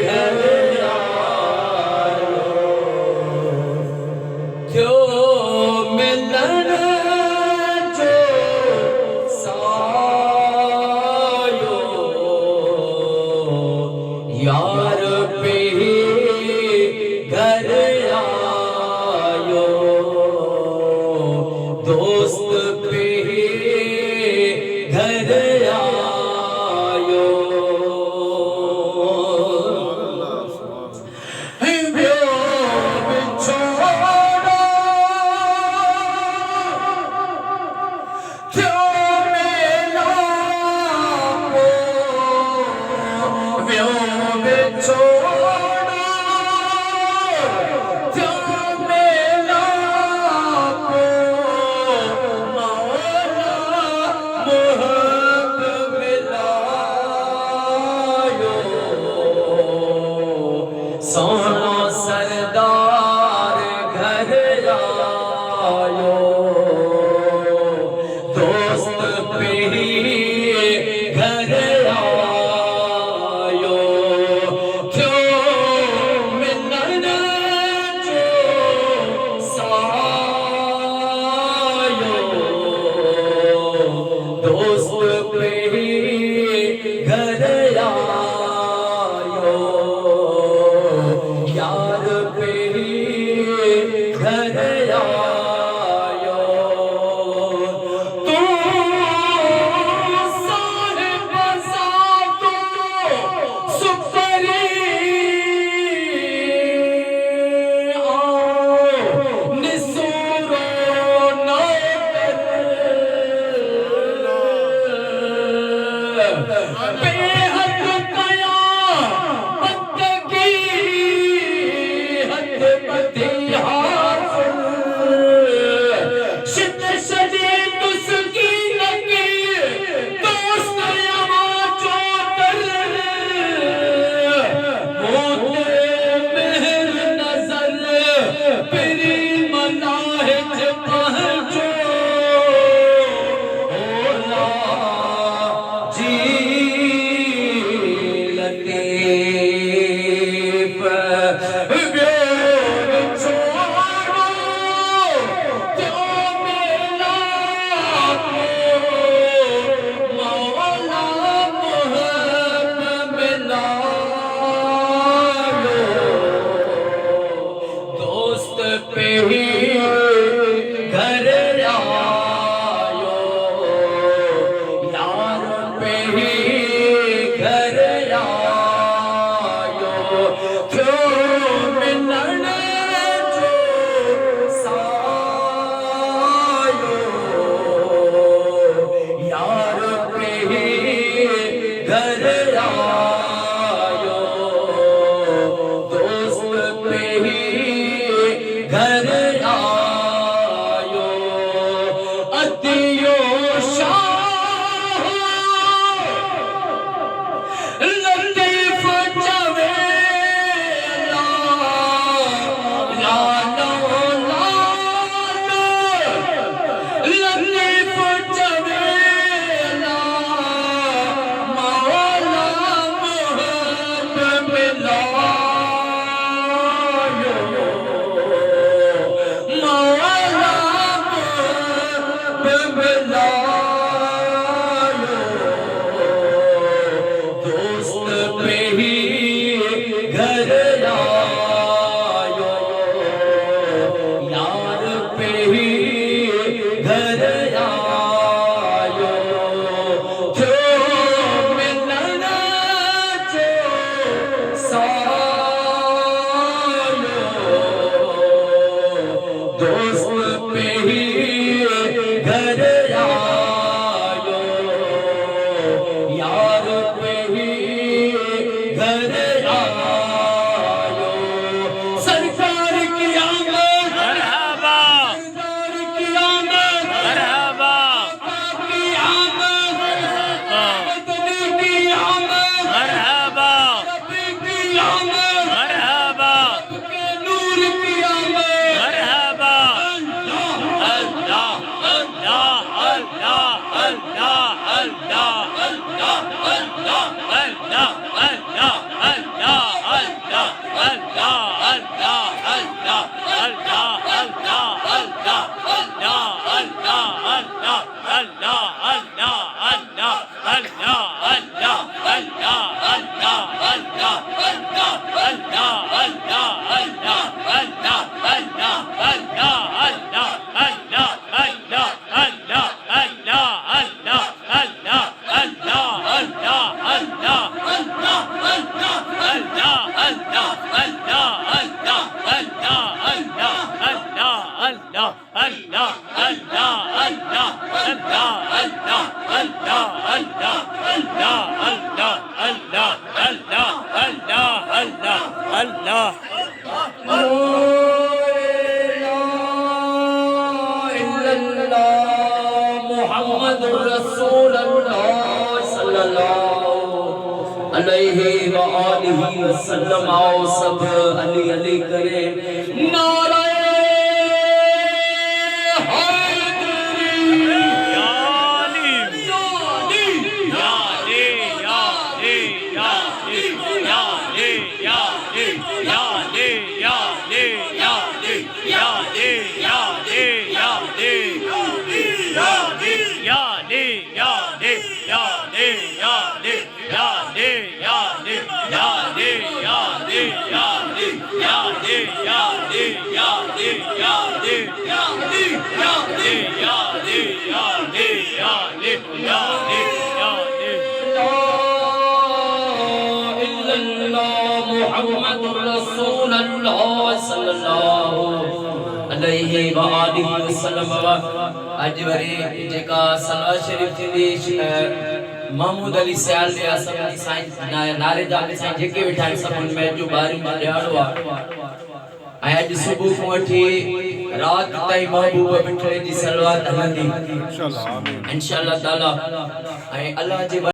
घर आयो, क्यों मिलन जो सायो, यार पे घर आयो, दोस्त पे घर आयो, सोनो सरदार घर आयो, दोस्त पे घर आयो, क्यों मिलन जो सायो, दोस्त पे घर आयो, यार पे घर आयो, तू साहिब सातो सुपरी आओ निसूरो नौकर बेहद कया बंदगी पे घर आयो, यार पे घर आयो, क्यों मिलन जो सायो, यार पे घर आयो, दोस्त पे घर आयो, अतियो शाह लतीफ जवेला, लालो लालो लतीफ जवेला, मौला मोहब्बत मिलायो, मौला मोहब्बत मिलायो, दोस्त पे घर आयो, यार पे घर आयो, क्यों मिलन जो सायो, दोस्त पे घर आयो, यार पे घर आयो। अलैहि व आलिहि वसल्लम। आओ सब अली अली करे नारा मुहम्मदुर रसूलुल्लाह सल्लल्लाहु अलैहि व आलिहि वसल्लम। आज वरी जेका सलवात शरीफ थी महमूद अली सयाल ने असम साईं नारे जाने साईं जेके वेठा सभन में जो बारी में ॾियारो आहे। आज सुबह को वठी रात ताईं महबूब मिठड़े जी सलवात हलंदी इंशाअल्लाह ताला। अल्लाह जे